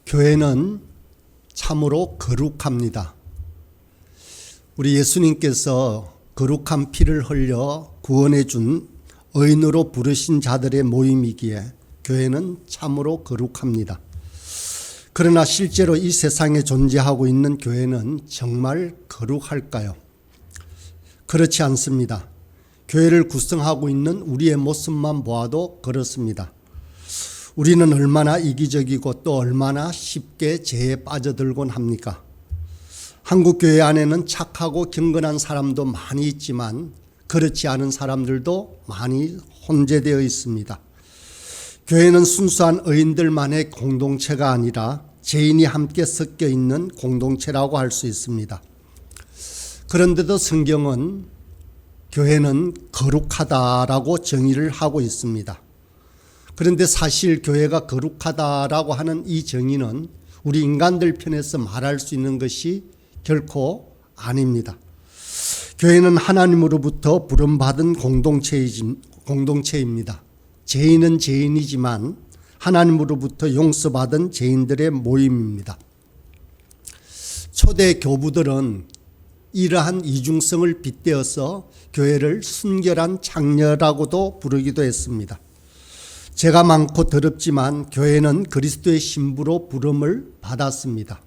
교회는 참으로 거룩합니다. 우리 예수님께서 거룩한 피를 흘려 구원해 준 의인으로 부르신 자들의 모임이기에 교회는 참으로 거룩합니다. 그러나 실제로 이 세상에 존재하고 있는 교회는 정말 거룩할까요? 그렇지 않습니다. 교회를 구성하고 있는 우리의 모습만 보아도 그렇습니다. 우리는 얼마나 이기적이고 또 얼마나 쉽게 죄에 빠져들곤 합니까? 한국 교회 안에는 착하고 경건한 사람도 많이 있지만 그렇지 않은 사람들도 많이 혼재되어 있습니다. 교회는 순수한 의인들만의 공동체가 아니라 죄인이 함께 섞여 있는 공동체라고 할 수 있습니다. 그런데도 성경은 교회는 거룩하다라고 정의를 하고 있습니다. 그런데 사실 교회가 거룩하다라고 하는 이 정의는 우리 인간들 편에서 말할 수 있는 것이 결코 아닙니다. 교회는 하나님으로부터 부름받은 공동체입니다. 죄인은 죄인이지만 하나님으로부터 용서받은 죄인들의 모임입니다. 초대 교부들은 이러한 이중성을 빗대어서 교회를 순결한 장녀라고도 부르기도 했습니다. 죄가 많고 더럽지만 교회는 그리스도의 신부로 부름을 받았습니다.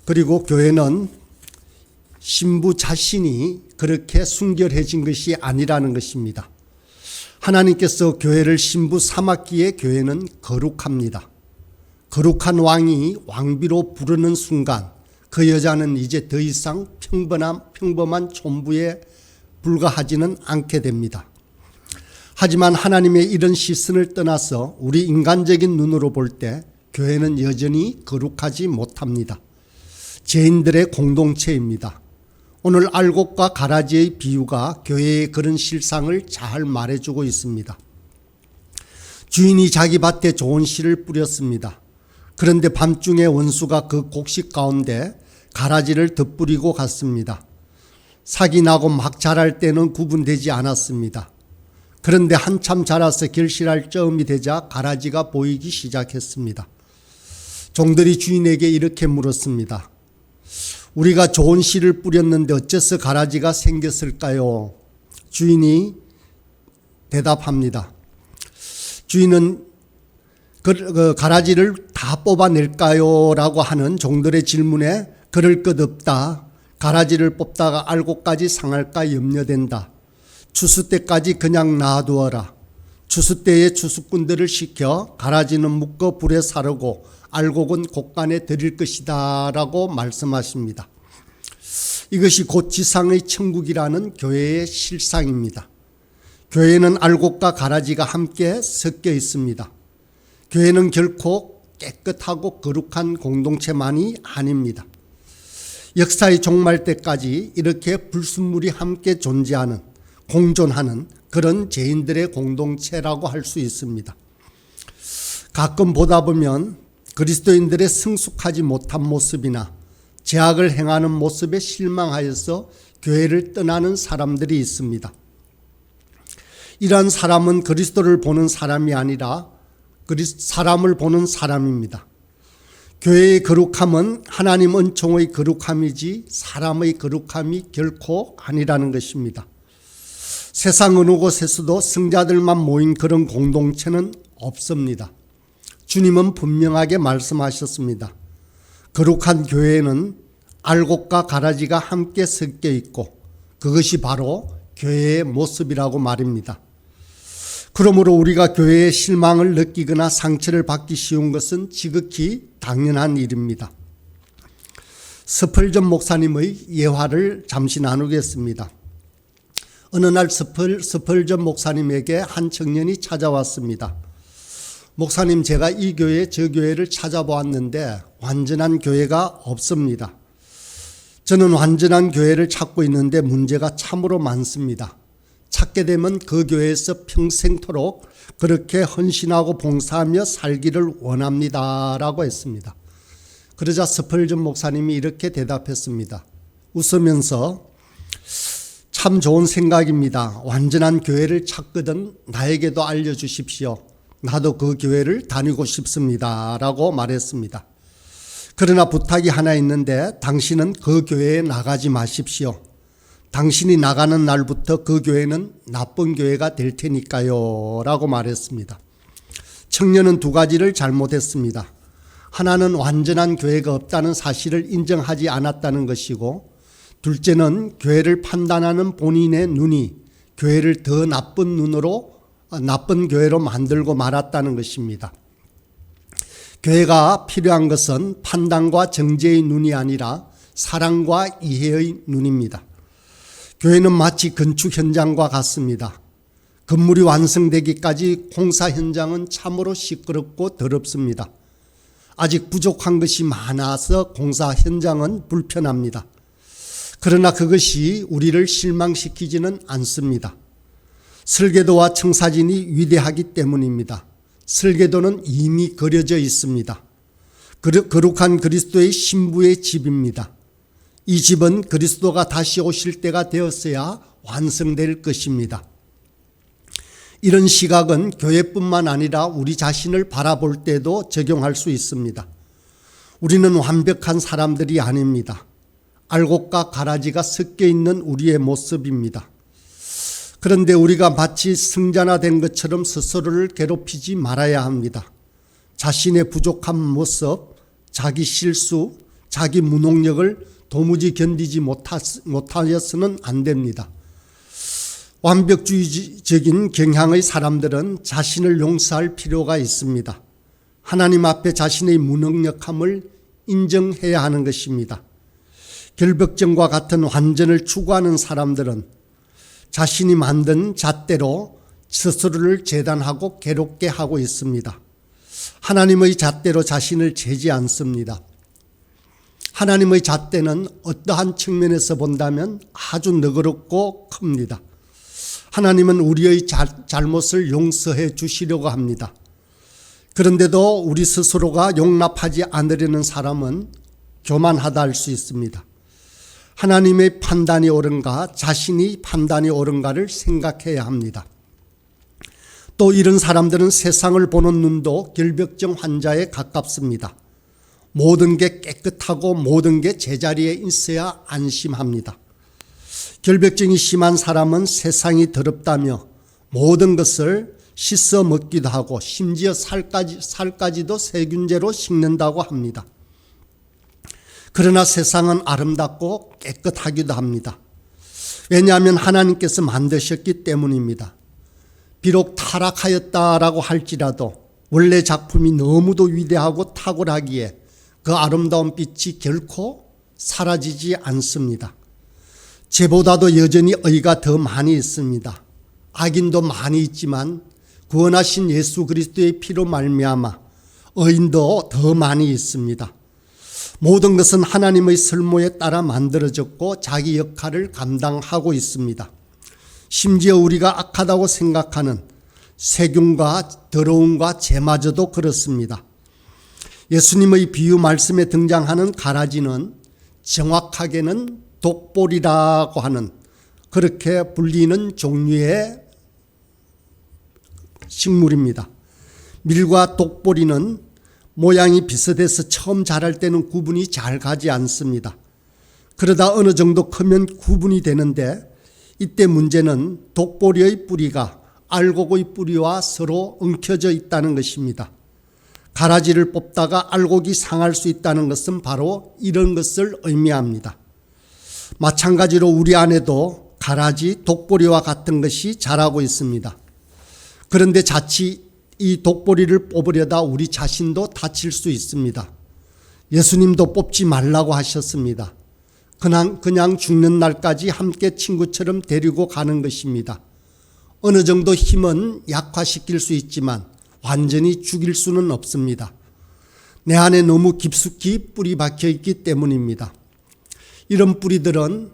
그리고 교회는 신부 자신이 그렇게 순결해진 것이 아니라는 것입니다. 하나님께서 교회를 신부 삼았기에 교회는 거룩합니다. 거룩한 왕이 왕비로 부르는 순간 그 여자는 이제 더 이상 평범한 촌부에 불과하지는 않게 됩니다. 하지만 하나님의 이런 시선을 떠나서 우리 인간적인 눈으로 볼 때 교회는 여전히 거룩하지 못합니다. 죄인들의 공동체입니다. 오늘 알곡과 가라지의 비유가 교회의 그런 실상을 잘 말해주고 있습니다. 주인이 자기 밭에 좋은 씨를 뿌렸습니다. 그런데 밤중에 원수가 그 곡식 가운데 가라지를 덧뿌리고 갔습니다. 삭이 나고 막 자랄 때는 구분되지 않았습니다. 그런데 한참 자라서 결실할 즈음이 되자 가라지가 보이기 시작했습니다. 종들이 주인에게 이렇게 물었습니다. 우리가 좋은 씨를 뿌렸는데 어째서 가라지가 생겼을까요? 주인이 대답합니다. 주인은 그 가라지를 다 뽑아낼까요? 라고 하는 종들의 질문에 그럴 것 없다. 가라지를 뽑다가 알곡까지 상할까 염려된다. 추수 때까지 그냥 놔두어라. 추수 때에 추수꾼들을 시켜 가라지는 묶어 불에 사르고 알곡은 곡간에 들일 것이다 라고 말씀하십니다. 이것이 곧 지상의 천국이라는 교회의 실상입니다. 교회는 알곡과 가라지가 함께 섞여 있습니다. 교회는 결코 깨끗하고 거룩한 공동체만이 아닙니다. 역사의 종말 때까지 이렇게 불순물이 함께 존재하는 공존하는 그런 죄인들의 공동체라고 할 수 있습니다. 가끔 보다 보면 그리스도인들의 성숙하지 못한 모습이나 죄악을 행하는 모습에 실망하여서 교회를 떠나는 사람들이 있습니다. 이러한 사람은 그리스도를 보는 사람이 아니라 사람을 보는 사람입니다. 교회의 거룩함은 하나님 은총의 거룩함이지 사람의 거룩함이 결코 아니라는 것입니다. 세상 어느 곳에서도 성자들만 모인 그런 공동체는 없습니다. 주님은 분명하게 말씀하셨습니다. 거룩한 교회에는 알곡과 가라지가 함께 섞여 있고 그것이 바로 교회의 모습이라고 말입니다. 그러므로 우리가 교회의 실망을 느끼거나 상처를 받기 쉬운 것은 지극히 당연한 일입니다. 스펄전 목사님의 예화를 잠시 나누겠습니다. 어느 날 스펄전 목사님에게 한 청년이 찾아왔습니다. 목사님, 제가 이 교회 저 교회를 찾아보았는데 완전한 교회가 없습니다. 저는 완전한 교회를 찾고 있는데 문제가 참으로 많습니다. 찾게 되면 그 교회에서 평생토록 그렇게 헌신하고 봉사하며 살기를 원합니다 라고 했습니다. 그러자 스펄전 목사님이 이렇게 대답했습니다. 웃으면서 참 좋은 생각입니다. 완전한 교회를 찾거든 나에게도 알려주십시오. 나도 그 교회를 다니고 싶습니다 라고 말했습니다. 그러나 부탁이 하나 있는데 당신은 그 교회에 나가지 마십시오. 당신이 나가는 날부터 그 교회는 나쁜 교회가 될 테니까요 라고 말했습니다. 청년은 두 가지를 잘못했습니다. 하나는 완전한 교회가 없다는 사실을 인정하지 않았다는 것이고, 둘째는 교회를 판단하는 본인의 눈이 교회를 더 나쁜 교회로 만들고 말았다는 것입니다. 교회가 필요한 것은 판단과 정죄의 눈이 아니라 사랑과 이해의 눈입니다. 교회는 마치 건축 현장과 같습니다. 건물이 완성되기까지 공사 현장은 참으로 시끄럽고 더럽습니다. 아직 부족한 것이 많아서 공사 현장은 불편합니다. 그러나 그것이 우리를 실망시키지는 않습니다. 설계도와 청사진이 위대하기 때문입니다. 설계도는 이미 그려져 있습니다. 거룩한 그리스도의 신부의 집입니다. 이 집은 그리스도가 다시 오실 때가 되었어야 완성될 것입니다. 이런 시각은 교회뿐만 아니라 우리 자신을 바라볼 때도 적용할 수 있습니다. 우리는 완벽한 사람들이 아닙니다. 알곡과 가라지가 섞여 있는 우리의 모습입니다. 그런데 우리가 마치 승자나된 것처럼 스스로를 괴롭히지 말아야 합니다. 자신의 부족한 모습, 자기 실수, 자기 무능력을 도무지 견디지 못하여서는 안 됩니다. 완벽주의적인 경향의 사람들은 자신을 용서할 필요가 있습니다. 하나님 앞에 자신의 무능력함을 인정해야 하는 것입니다. 결벽증과 같은 완전을 추구하는 사람들은 자신이 만든 잣대로 스스로를 재단하고 괴롭게 하고 있습니다. 하나님의 잣대로 자신을 재지 않습니다. 하나님의 잣대는 어떠한 측면에서 본다면 아주 너그럽고 큽니다. 하나님은 우리의 잘못을 용서해 주시려고 합니다. 그런데도 우리 스스로가 용납하지 않으려는 사람은 교만하다 할 수 있습니다. 하나님의 판단이 옳은가, 자신이 판단이 옳은가를 생각해야 합니다. 또 이런 사람들은 세상을 보는 눈도 결벽증 환자에 가깝습니다. 모든 게 깨끗하고 모든 게 제자리에 있어야 안심합니다. 결벽증이 심한 사람은 세상이 더럽다며 모든 것을 씻어 먹기도 하고 심지어 살까지도 세균제로 씻는다고 합니다. 그러나 세상은 아름답고 깨끗하기도 합니다. 왜냐하면 하나님께서 만드셨기 때문입니다. 비록 타락하였다라고 할지라도 원래 작품이 너무도 위대하고 탁월하기에 그 아름다운 빛이 결코 사라지지 않습니다. 죄보다도 여전히 의가 더 많이 있습니다. 악인도 많이 있지만 구원하신 예수 그리스도의 피로 말미암아 의인도 더 많이 있습니다. 모든 것은 하나님의 설모에 따라 만들어졌고 자기 역할을 감당하고 있습니다. 심지어 우리가 악하다고 생각하는 세균과 더러움과 죄마저도 그렇습니다. 예수님의 비유 말씀에 등장하는 가라지는 정확하게는 독보리라고 하는 그렇게 불리는 종류의 식물입니다. 밀과 독보리는 모양이 비슷해서 처음 자랄 때는 구분이 잘 가지 않습니다. 그러다 어느 정도 크면 구분이 되는데 이때 문제는 독보리의 뿌리가 알곡의 뿌리와 서로 엉켜져 있다는 것입니다. 가라지를 뽑다가 알곡이 상할 수 있다는 것은 바로 이런 것을 의미합니다. 마찬가지로 우리 안에도 가라지, 독보리와 같은 것이 자라고 있습니다. 그런데 자칫 이 독보리를 뽑으려다 우리 자신도 다칠 수 있습니다. 예수님도 뽑지 말라고 하셨습니다. 그냥 죽는 날까지 함께 친구처럼 데리고 가는 것입니다. 어느 정도 힘은 약화시킬 수 있지만 완전히 죽일 수는 없습니다. 내 안에 너무 깊숙이 뿌리 박혀 있기 때문입니다. 이런 뿌리들은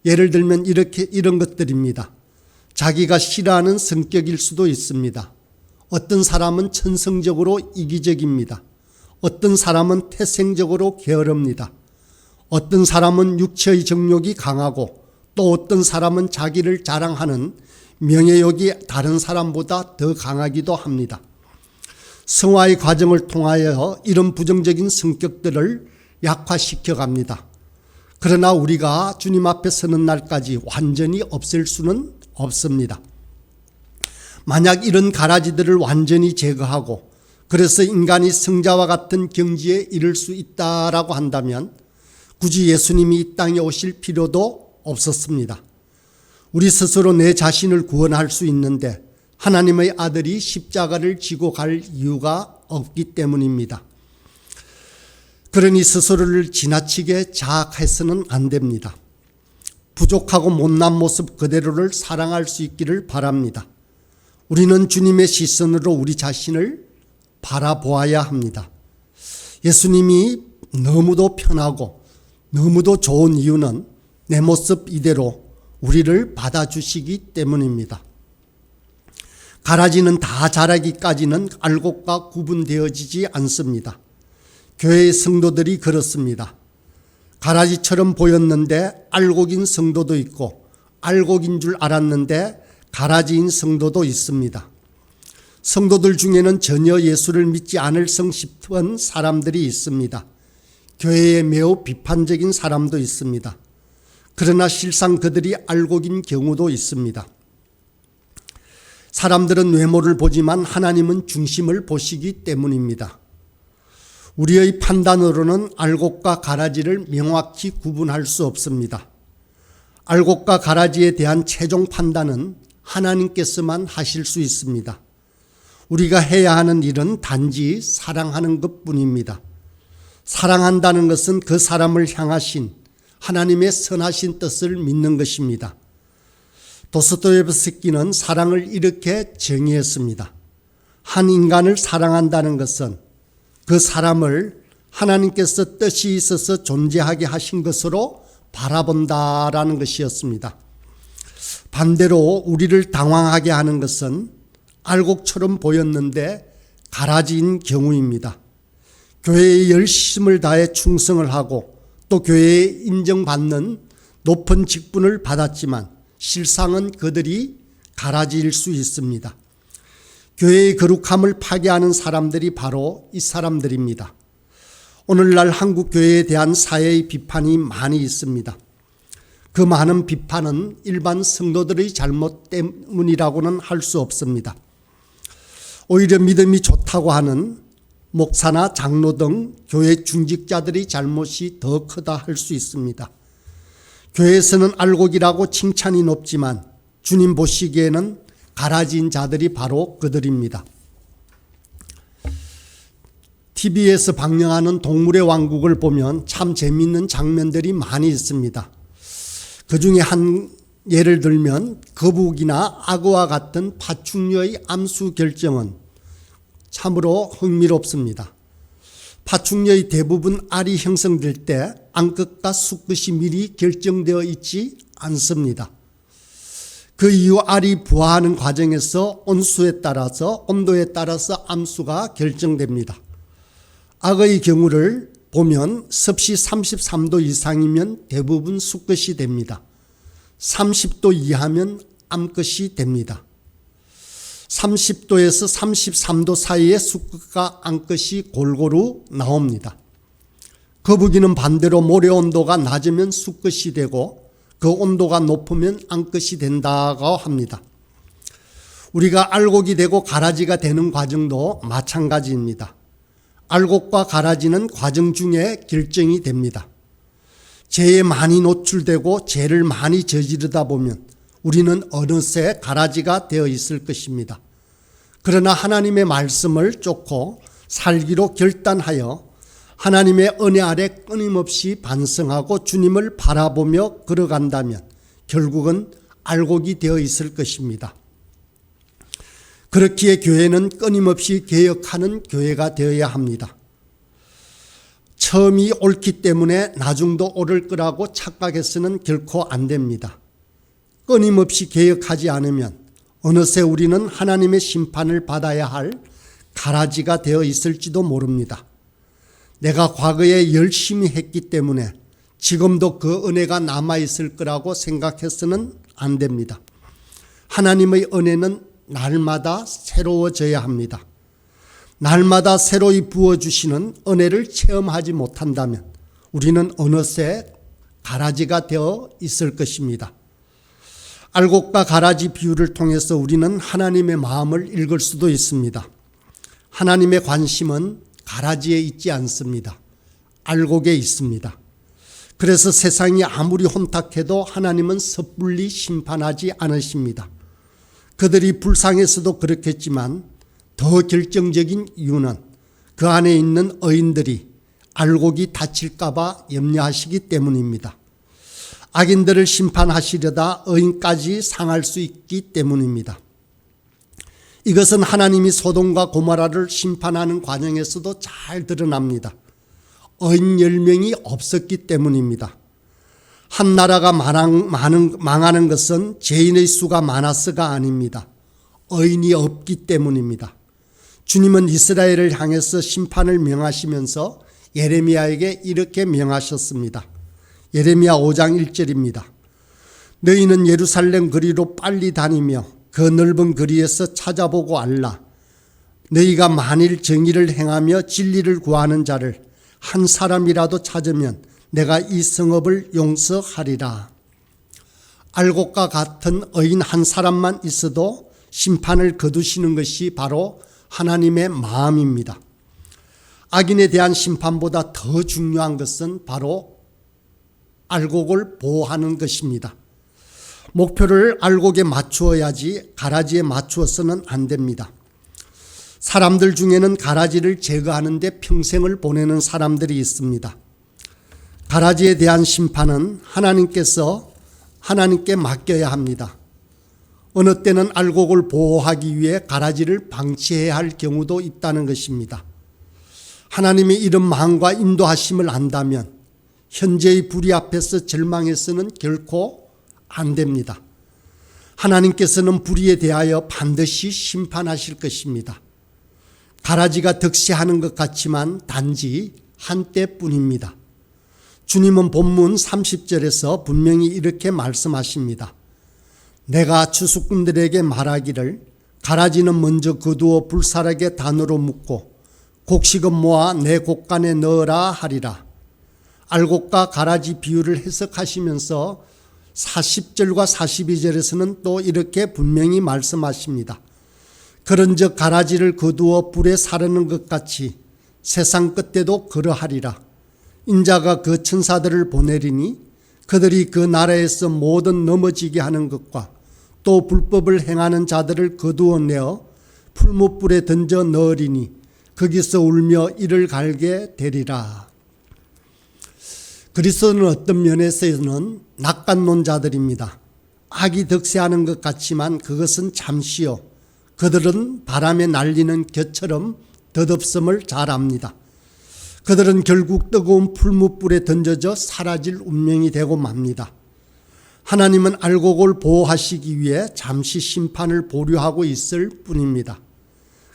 예를 들면 이런 것들입니다. 자기가 싫어하는 성격일 수도 있습니다. 어떤 사람은 천성적으로 이기적입니다. 어떤 사람은 태생적으로 게으릅니다. 어떤 사람은 육체의 정욕이 강하고 또 어떤 사람은 자기를 자랑하는 명예욕이 다른 사람보다 더 강하기도 합니다. 성화의 과정을 통하여 이런 부정적인 성격들을 약화시켜 갑니다. 그러나 우리가 주님 앞에 서는 날까지 완전히 없앨 수는 없습니다. 만약 이런 가라지들을 완전히 제거하고 그래서 인간이 성자와 같은 경지에 이를 수 있다라고 한다면 굳이 예수님이 이 땅에 오실 필요도 없었습니다. 우리 스스로 내 자신을 구원할 수 있는데 하나님의 아들이 십자가를 지고 갈 이유가 없기 때문입니다. 그러니 스스로를 지나치게 자학해서는 안 됩니다. 부족하고 못난 모습 그대로를 사랑할 수 있기를 바랍니다. 우리는 주님의 시선으로 우리 자신을 바라보아야 합니다. 예수님이 너무도 편하고 너무도 좋은 이유는 내 모습 이대로 우리를 받아주시기 때문입니다. 가라지는 다 자라기까지는 알곡과 구분되어지지 않습니다. 교회의 성도들이 그렇습니다. 가라지처럼 보였는데 알곡인 성도도 있고 알곡인 줄 알았는데 가라지인 성도도 있습니다. 성도들 중에는 전혀 예수를 믿지 않을성 싶은 사람들이 있습니다. 교회에 매우 비판적인 사람도 있습니다. 그러나 실상 그들이 알곡인 경우도 있습니다. 사람들은 외모를 보지만 하나님은 중심을 보시기 때문입니다. 우리의 판단으로는 알곡과 가라지를 명확히 구분할 수 없습니다. 알곡과 가라지에 대한 최종 판단은 하나님께서만 하실 수 있습니다. 우리가 해야 하는 일은 단지 사랑하는 것뿐입니다. 사랑한다는 것은 그 사람을 향하신 하나님의 선하신 뜻을 믿는 것입니다. 도스토옙스키는 사랑을 이렇게 정의했습니다. 한 인간을 사랑한다는 것은 그 사람을 하나님께서 뜻이 있어서 존재하게 하신 것으로 바라본다라는 것이었습니다. 반대로 우리를 당황하게 하는 것은 알곡처럼 보였는데 가라지인 경우입니다. 교회에 열심을 다해 충성을 하고 또 교회에 인정받는 높은 직분을 받았지만 실상은 그들이 가라지일 수 있습니다. 교회의 거룩함을 파괴하는 사람들이 바로 이 사람들입니다. 오늘날 한국 교회에 대한 사회의 비판이 많이 있습니다. 그 많은 비판은 일반 성도들의 잘못 때문이라고는 할 수 없습니다. 오히려 믿음이 좋다고 하는 목사나 장로 등 교회 중직자들의 잘못이 더 크다 할 수 있습니다. 교회에서는 알곡이라고 칭찬이 높지만 주님 보시기에는 가라지인 자들이 바로 그들입니다. TV에서 방영하는 동물의 왕국을 보면 참 재미있는 장면들이 많이 있습니다. 그 중에 한 예를 들면 거북이나 악어와 같은 파충류의 암수 결정은 참으로 흥미롭습니다. 파충류의 대부분 알이 형성될 때 암컷과 수컷이 미리 결정되어 있지 않습니다. 그 이후 알이 부화하는 과정에서 온도에 따라서 암수가 결정됩니다. 악어의 경우를 보면 섭씨 33도 이상이면 대부분 수컷이 됩니다. 30도 이하면 암컷이 됩니다. 30도에서 33도 사이에 수컷과 암컷이 골고루 나옵니다. 거북이는 반대로 모래 온도가 낮으면 수컷이 되고 그 온도가 높으면 암컷이 된다고 합니다. 우리가 알곡이 되고 가라지가 되는 과정도 마찬가지입니다. 알곡과 가라지는 과정 중에 결정이 됩니다. 죄에 많이 노출되고 죄를 많이 저지르다 보면 우리는 어느새 가라지가 되어 있을 것입니다. 그러나 하나님의 말씀을 쫓고 살기로 결단하여 하나님의 은혜 아래 끊임없이 반성하고 주님을 바라보며 걸어간다면 결국은 알곡이 되어 있을 것입니다. 그렇기에 교회는 끊임없이 개혁하는 교회가 되어야 합니다. 처음이 옳기 때문에 나중도 옳을 거라고 착각해서는 결코 안 됩니다. 끊임없이 개혁하지 않으면 어느새 우리는 하나님의 심판을 받아야 할 가라지가 되어 있을지도 모릅니다. 내가 과거에 열심히 했기 때문에 지금도 그 은혜가 남아있을 거라고 생각해서는 안 됩니다. 하나님의 은혜는 날마다 새로워져야 합니다. 날마다 새로이 부어주시는 은혜를 체험하지 못한다면 우리는 어느새 가라지가 되어 있을 것입니다. 알곡과 가라지 비유를 통해서 우리는 하나님의 마음을 읽을 수도 있습니다. 하나님의 관심은 가라지에 있지 않습니다. 알곡에 있습니다. 그래서 세상이 아무리 혼탁해도 하나님은 섣불리 심판하지 않으십니다. 그들이 불쌍해서도 그렇겠지만 더 결정적인 이유는 그 안에 있는 의인들이 알곡이 다칠까 봐 염려하시기 때문입니다. 악인들을 심판하시려다 의인까지 상할 수 있기 때문입니다. 이것은 하나님이 소돔과 고모라를 심판하는 과정에서도 잘 드러납니다. 의인 10명이 없었기 때문입니다. 한 나라가 망하는 것은 죄인의 수가 많아서가 아닙니다. 의인이 없기 때문입니다. 주님은 이스라엘을 향해서 심판을 명하시면서 예레미야에게 이렇게 명하셨습니다. 예레미야 5장 1절입니다. 너희는 예루살렘 거리로 빨리 다니며 그 넓은 거리에서 찾아보고 알라. 너희가 만일 정의를 행하며 진리를 구하는 자를 한 사람이라도 찾으면 내가 이 성읍을 용서하리라. 알곡과 같은 의인 한 사람만 있어도 심판을 거두시는 것이 바로 하나님의 마음입니다. 악인에 대한 심판보다 더 중요한 것은 바로 알곡을 보호하는 것입니다. 목표를 알곡에 맞추어야지 가라지에 맞추어서는 안 됩니다. 사람들 중에는 가라지를 제거하는 데 평생을 보내는 사람들이 있습니다. 가라지에 대한 심판은 하나님께 맡겨야 합니다. 어느 때는 알곡을 보호하기 위해 가라지를 방치해야 할 경우도 있다는 것입니다. 하나님의 이런 마음과 인도하심을 안다면 현재의 불의 앞에서 절망해서는 결코 안 됩니다. 하나님께서는 불의에 대하여 반드시 심판하실 것입니다. 가라지가 득세하는 것 같지만 단지 한때뿐입니다. 주님은 본문 30절에서 분명히 이렇게 말씀하십니다. 내가 추수꾼들에게 말하기를 가라지는 먼저 거두어 불사르게 단으로 묶고 곡식은 모아 내 곡간에 넣으라 하리라. 알곡과 가라지 비유를 해석하시면서 40절과 42절에서는 또 이렇게 분명히 말씀하십니다. 그런즉 가라지를 거두어 불에 사르는 것 같이 세상 끝에도 그러하리라. 인자가 그 천사들을 보내리니 그들이 그 나라에서 모든 넘어지게 하는 것과 또 불법을 행하는 자들을 거두어내어 풀무불에 던져 넣으리니 거기서 울며 이를 갈게 되리라. 그리스도는 어떤 면에서는 낙관론자들입니다. 악이 득세하는 것 같지만 그것은 잠시요. 그들은 바람에 날리는 겨처럼 덧없음을 잘 압니다. 그들은 결국 뜨거운 풀무불에 던져져 사라질 운명이 되고 맙니다. 하나님은 알곡을 보호하시기 위해 잠시 심판을 보류하고 있을 뿐입니다.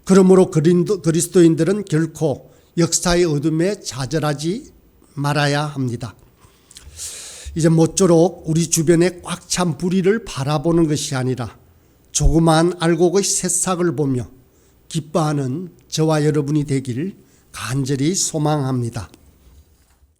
그러므로 그리스도인들은 결코 역사의 어둠에 좌절하지 말아야 합니다. 이제 모쪼록 우리 주변에 꽉 찬 불의를 바라보는 것이 아니라 조그마한 알곡의 새싹을 보며 기뻐하는 저와 여러분이 되길 간절히 소망합니다.